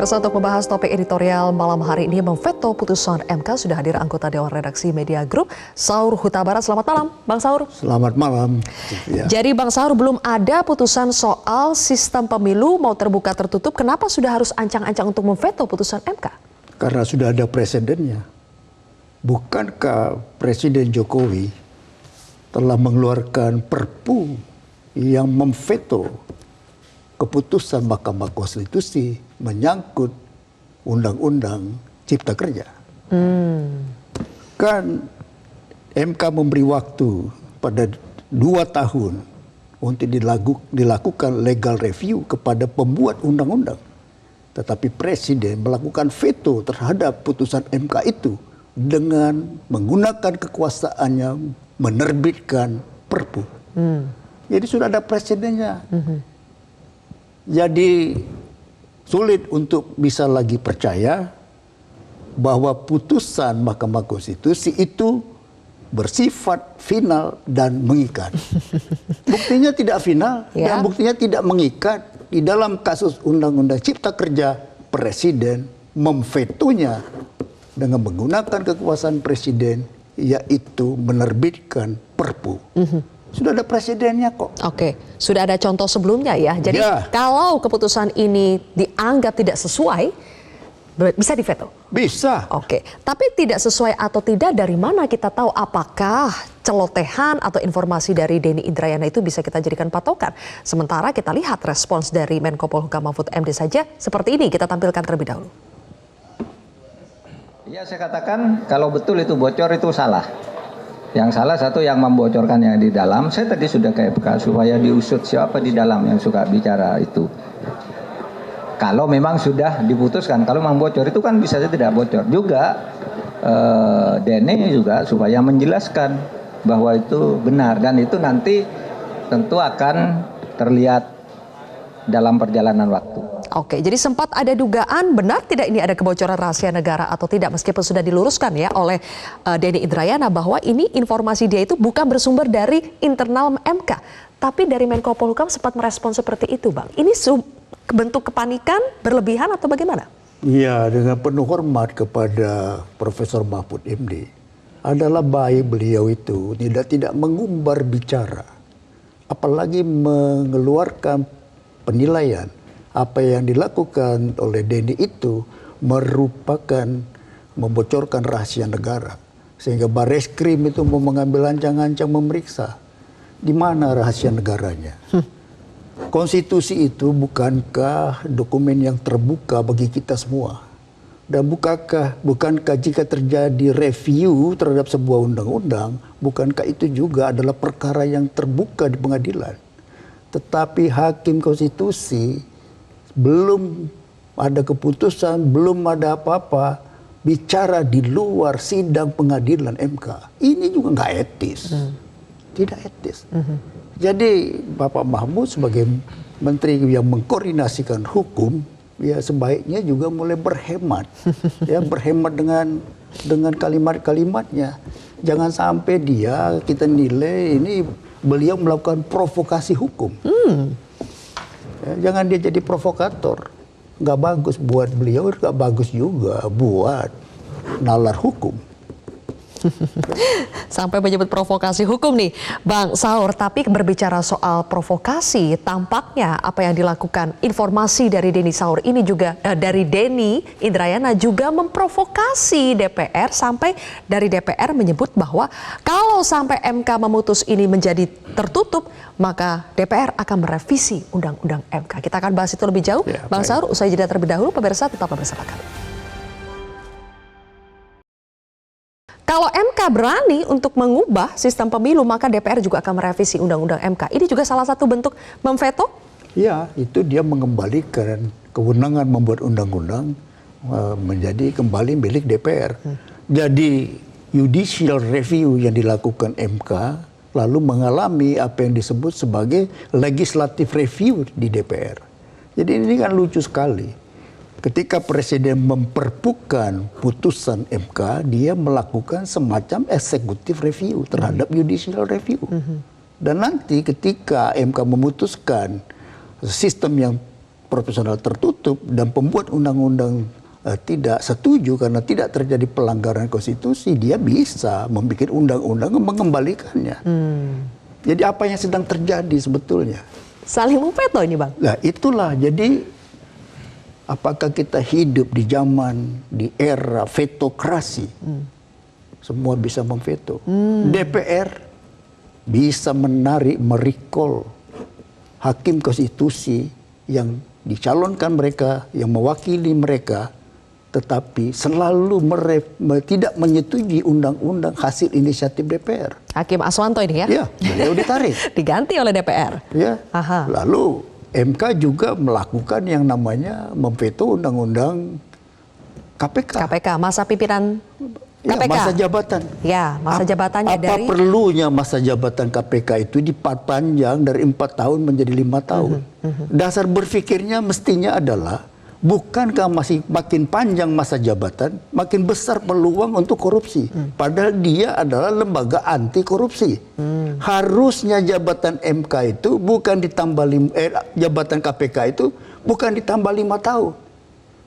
Pemirsa, untuk membahas topik editorial malam hari ini memveto putusan MK sudah hadir anggota Dewan Redaksi Media Group, Saur Huta Barat. Selamat malam, Bang Saur. Selamat malam. Ya. Jadi Bang Saur, belum ada putusan soal sistem pemilu mau terbuka tertutup. Kenapa sudah harus ancang-ancang untuk memveto putusan MK? Karena sudah ada presidennya. Bukankah Presiden Jokowi telah mengeluarkan perpu yang memveto keputusan Mahkamah Konstitusi menyangkut Undang-Undang Cipta Kerja. Kan MK memberi waktu pada 2 tahun untuk dilakukan legal review kepada pembuat undang-undang. Tetapi Presiden melakukan veto terhadap putusan MK itu dengan menggunakan kekuasaannya menerbitkan perpu. Jadi sudah ada presidennya. Jadi sulit untuk bisa lagi percaya bahwa putusan Mahkamah Konstitusi itu bersifat final dan mengikat. Buktinya tidak final dan buktinya tidak mengikat. Di dalam kasus Undang-Undang Cipta Kerja, Presiden memvetonya dengan menggunakan kekuasaan Presiden, yaitu menerbitkan perpu. Sudah ada presidennya kok. Oke, sudah ada contoh sebelumnya ya. Jadi kalau keputusan ini dianggap tidak sesuai, bisa diveto? Bisa. Oke, tapi tidak sesuai atau tidak, dari mana kita tahu apakah celotehan atau informasi dari Denny Indrayana itu bisa kita jadikan patokan? Sementara kita lihat respons dari Menko Polhukam Mahfud MD saja seperti ini, kita tampilkan terlebih dahulu. Ya, saya katakan kalau betul itu bocor itu salah. Yang salah satu yang membocorkan yang di dalam. Saya tadi sudah kayak supaya diusut siapa di dalam yang suka bicara itu. Kalau memang sudah diputuskan, kalau memang bocor itu kan bisa saja tidak bocor. Juga Denny juga supaya menjelaskan bahwa itu benar. Dan itu nanti tentu akan terlihat dalam perjalanan waktu. Oke, jadi sempat ada dugaan benar tidak ini ada kebocoran rahasia negara atau tidak, meskipun sudah diluruskan ya oleh Denny Indrayana bahwa ini informasi dia itu bukan bersumber dari internal MK, tapi dari Menko Polhukam sempat merespon seperti itu, Bang. Ini bentuk kepanikan berlebihan atau bagaimana? Iya, dengan penuh hormat kepada Profesor Mahfud MD, adalah baik beliau itu tidak mengumbar bicara, apalagi mengeluarkan penilaian apa yang dilakukan oleh Denny itu merupakan membocorkan rahasia negara. Sehingga Barreskrim itu mau mengambil ancang-ancang memeriksa. Di mana rahasia negaranya? Konstitusi itu bukankah dokumen yang terbuka bagi kita semua? Dan bukankah jika terjadi review terhadap sebuah undang-undang, bukankah itu juga adalah perkara yang terbuka di pengadilan? Tetapi hakim konstitusi belum ada keputusan, belum ada apa-apa, bicara di luar sidang pengadilan MK. Ini juga nggak etis. Tidak etis. Jadi Bapak Mahfud sebagai menteri yang mengkoordinasikan hukum, ya sebaiknya juga mulai berhemat. Ya, berhemat dengan kalimat-kalimatnya. Jangan sampai kita nilai ini beliau melakukan provokasi hukum. Ya, jangan dia jadi provokator. Nggak bagus buat beliau, nggak bagus juga buat nalar hukum. Sampai menyebut provokasi hukum nih, Bang Saur. Tapi berbicara soal provokasi, tampaknya apa yang dilakukan informasi dari Denny Saur ini juga dari Denny Indrayana juga memprovokasi DPR, sampai dari DPR menyebut bahwa kalau sampai MK memutus ini menjadi tertutup, maka DPR akan merevisi Undang-Undang MK. Kita akan bahas itu lebih jauh, Bang Saur, usai jeda terlebih dahulu. Pemirsa, tetaplah bersama kami. Kalau MK berani untuk mengubah sistem pemilu, maka DPR juga akan merevisi Undang-Undang MK. Ini juga salah satu bentuk memveto? Ya, itu dia mengembalikan kewenangan membuat undang-undang menjadi kembali milik DPR. Jadi judicial review yang dilakukan MK lalu mengalami apa yang disebut sebagai legislative review di DPR. Jadi ini kan lucu sekali. Ketika Presiden memperpukan putusan MK, dia melakukan semacam executive review terhadap judicial review. Dan nanti ketika MK memutuskan sistem yang profesional tertutup dan pembuat undang-undang tidak setuju karena tidak terjadi pelanggaran konstitusi, dia bisa membuat undang-undang mengembalikannya. Jadi apa yang sedang terjadi sebetulnya? Saling memveto ini, Bang. Nah itulah, jadi apakah kita hidup di zaman, di era vetokrasi? Semua bisa memveto. DPR bisa menarik, merecall hakim konstitusi yang dicalonkan mereka, yang mewakili mereka, tetapi selalu tidak menyetujui undang-undang hasil inisiatif DPR. Hakim Aswanto ini ya? Ya, beliau ditarik. Diganti oleh DPR. Ya. Aha. Lalu MK juga melakukan yang namanya memveto undang-undang KPK. KPK, masa pimpinan Ya, KPK. masa jabatan. Ya, masa jabatannya apa dari... perlunya masa jabatan KPK itu diperpanjang dari 4 tahun menjadi 5 tahun? Dasar berpikirnya mestinya adalah, bukankah masih makin panjang masa jabatan, makin besar peluang untuk korupsi? Padahal dia adalah lembaga anti korupsi. Harusnya jabatan MK itu bukan ditambah jabatan KPK itu bukan ditambah 5 tahun.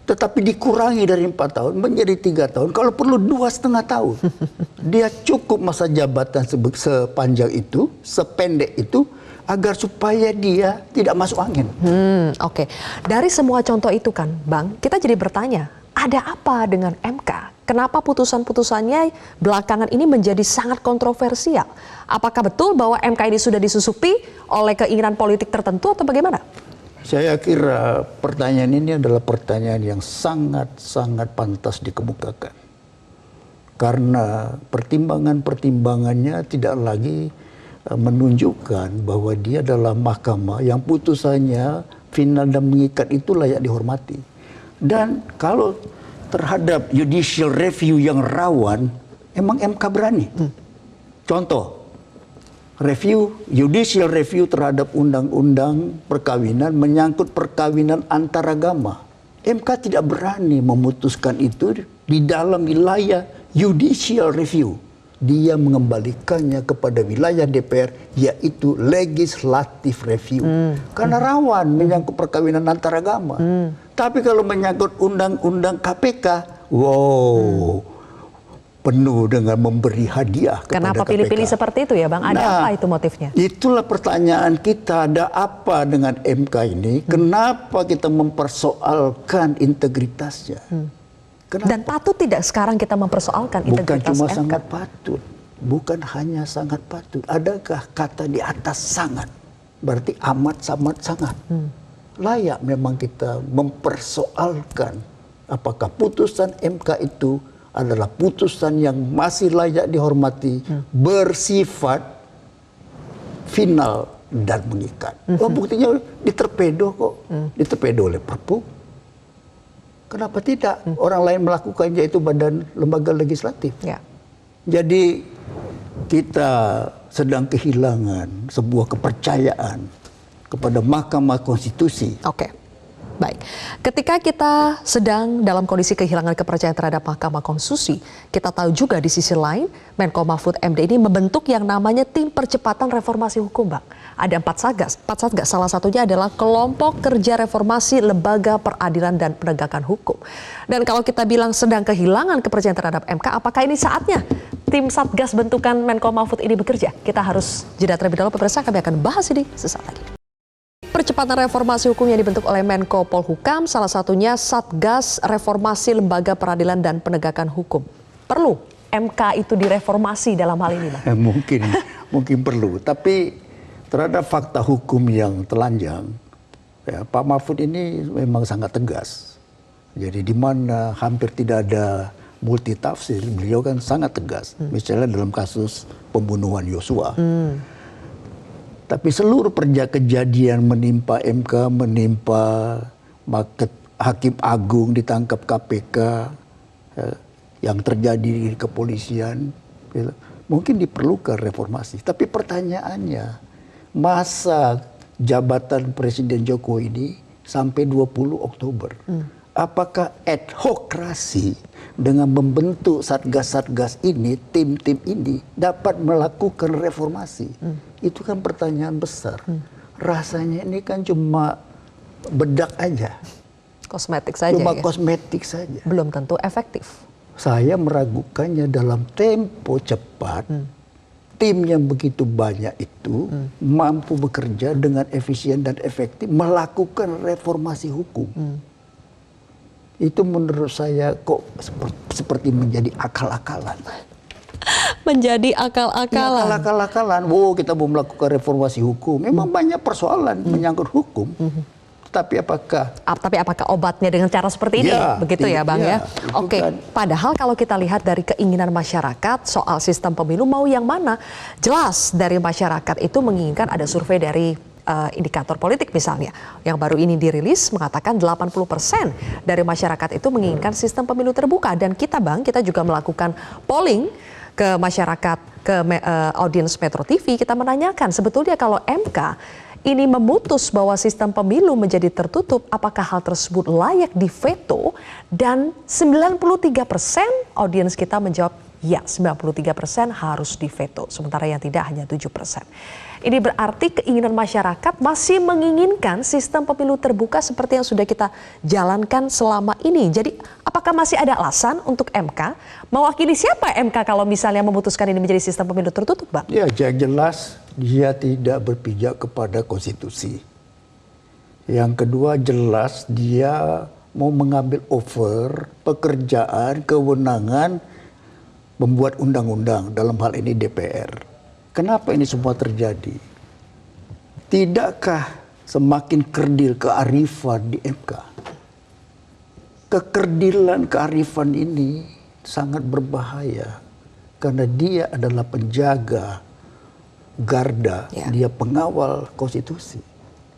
Tetapi dikurangi dari 4 tahun menjadi 3 tahun. Kalau perlu 2,5 tahun. Dia cukup masa jabatan sepanjang itu, sependek itu, agar supaya dia tidak masuk angin. Oke. Dari semua contoh itu kan, Bang, kita jadi bertanya, ada apa dengan MK? Kenapa putusan-putusannya belakangan ini menjadi sangat kontroversial? Apakah betul bahwa MK ini sudah disusupi oleh keinginan politik tertentu atau bagaimana? Saya kira pertanyaan ini adalah pertanyaan yang sangat-sangat pantas dikemukakan. Karena pertimbangan-pertimbangannya tidak lagi menunjukkan bahwa dia adalah mahkamah yang putusannya final dan mengikat, itu layak dihormati. Dan kalau terhadap judicial review yang rawan, emang MK berani. Contoh, judicial review terhadap undang-undang perkawinan menyangkut perkawinan antaragama. MK tidak berani memutuskan itu di dalam wilayah judicial review. Dia mengembalikannya kepada wilayah DPR, yaitu legislative review. Karena rawan menyangkut perkawinan antaragama. Tapi kalau menyangkut undang-undang KPK, penuh dengan memberi hadiah kepada Kenapa KPK. pilih-pilih seperti itu ya, Bang? Ada apa itu motifnya? Itulah pertanyaan kita, ada apa dengan MK ini? Kenapa kita mempersoalkan integritasnya? Kenapa? Dan patut tidak sekarang kita mempersoalkan integritas Bukan cuma MK? sangat patut, bukan hanya sangat patut. Adakah kata di atas sangat? Berarti amat, sangat. Layak memang kita mempersoalkan apakah putusan MK itu adalah putusan yang masih layak dihormati, bersifat final dan mengikat. Buktinya diterpedo kok, diterpedo oleh Perpu. Kenapa tidak orang lain melakukannya, itu badan lembaga legislatif? Ya. Jadi kita sedang kehilangan sebuah kepercayaan kepada Mahkamah Konstitusi. Oke. Baik, ketika kita sedang dalam kondisi kehilangan kepercayaan terhadap Mahkamah Konstitusi, kita tahu juga di sisi lain Menko Mahfud MD ini membentuk yang namanya Tim Percepatan Reformasi Hukum, Bang. Ada 4 satgas, salah satunya adalah Kelompok Kerja Reformasi Lembaga Peradilan dan Penegakan Hukum. Dan kalau kita bilang sedang kehilangan kepercayaan terhadap MK, apakah ini saatnya tim satgas bentukan Menko Mahfud ini bekerja? Kita harus jeda terlebih dahulu, pemirsa, kami akan bahas ini sesaat lagi. Percepatan reformasi hukum yang dibentuk oleh Menko Polhukam, salah satunya Satgas Reformasi Lembaga Peradilan dan Penegakan Hukum. Perlu MK itu direformasi dalam hal ini, Bang? Mungkin perlu, tapi terhadap fakta hukum yang telanjang, ya, Pak Mahfud ini memang sangat tegas. Jadi di mana hampir tidak ada multitafsir, beliau kan sangat tegas. Misalnya dalam kasus pembunuhan Yosua. Tapi seluruh kejadian menimpa MK, menimpa Hakim Agung ditangkap KPK, yang terjadi di kepolisian, mungkin diperlukan reformasi. Tapi pertanyaannya, masa jabatan Presiden Jokowi ini sampai 20 Oktober. Apakah adhokrasi dengan membentuk satgas-satgas ini, tim-tim ini dapat melakukan reformasi? Itu kan pertanyaan besar. Rasanya ini kan cuma bedak aja. Kosmetik saja Cuma ya? kosmetik saja. Belum tentu efektif. Saya meragukannya dalam tempo cepat. Tim yang begitu banyak itu mampu bekerja dengan efisien dan efektif melakukan reformasi hukum. Itu menurut saya kok seperti menjadi akal-akalan. Menjadi akal-akalan. Akal-akalan. Wow, kita mau melakukan reformasi hukum. Memang banyak persoalan menyangkut hukum. Tapi apakah obatnya dengan cara seperti ini? Ya, Begitu ya Bang ya? itu Oke, kan. padahal kalau kita lihat dari keinginan masyarakat soal sistem pemilu mau yang mana? Jelas dari masyarakat itu menginginkan, ada survei dari indikator politik misalnya, yang baru ini dirilis mengatakan 80% dari masyarakat itu menginginkan sistem pemilu terbuka. Dan kita Bang, kita juga melakukan polling ke masyarakat, ke audiens Metro TV, kita menanyakan sebetulnya kalau MK ini memutus bahwa sistem pemilu menjadi tertutup, apakah hal tersebut layak diveto? Dan 93% audiens kita menjawab ya, 93% harus diveto, sementara yang tidak hanya 7%. Ini berarti keinginan masyarakat masih menginginkan sistem pemilu terbuka seperti yang sudah kita jalankan selama ini. Jadi apakah masih ada alasan untuk MK? Mewakili siapa MK kalau misalnya memutuskan ini menjadi sistem pemilu tertutup, Bang? Ya, jelas dia tidak berpijak kepada konstitusi. Yang kedua, jelas dia mau mengambil over pekerjaan, kewenangan membuat undang-undang, dalam hal ini DPR. Kenapa ini semua terjadi? Tidakkah semakin kerdil kearifan di MK? Kekerdilan kearifan ini sangat berbahaya karena dia adalah penjaga garda, dia pengawal konstitusi.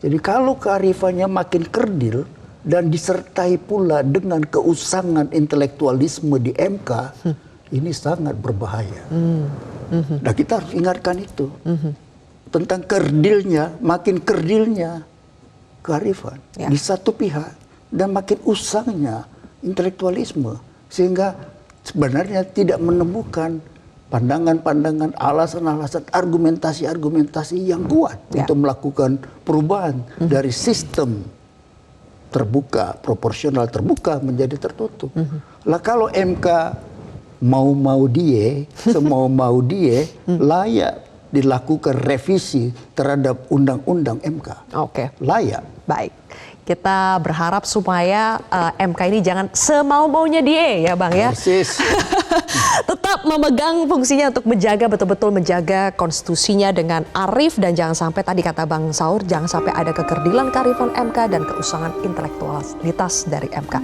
Jadi kalau kearifannya makin kerdil dan disertai pula dengan keusangan intelektualisme di MK, ini sangat berbahaya. Nah, kita harus ingatkan itu tentang kerdilnya, makin kerdilnya kearifan di satu pihak dan makin usangnya intelektualisme, sehingga sebenarnya tidak menemukan pandangan-pandangan, alasan-alasan, argumentasi-argumentasi yang kuat untuk melakukan perubahan dari sistem terbuka, proporsional terbuka menjadi tertutup. Lah kalau MK mau-mau dia, semau-mau dia, layak dilakukan revisi terhadap undang-undang MK. Oke. Layak. Baik. Kita berharap supaya MK ini jangan semau-maunya dia ya Bang ya. Persis. Tetap memegang fungsinya untuk menjaga, betul-betul menjaga konstitusinya dengan arif, dan jangan sampai tadi kata Bang Saur, jangan sampai ada kekerdilan kearifan MK dan keusangan intelektualitas dari MK.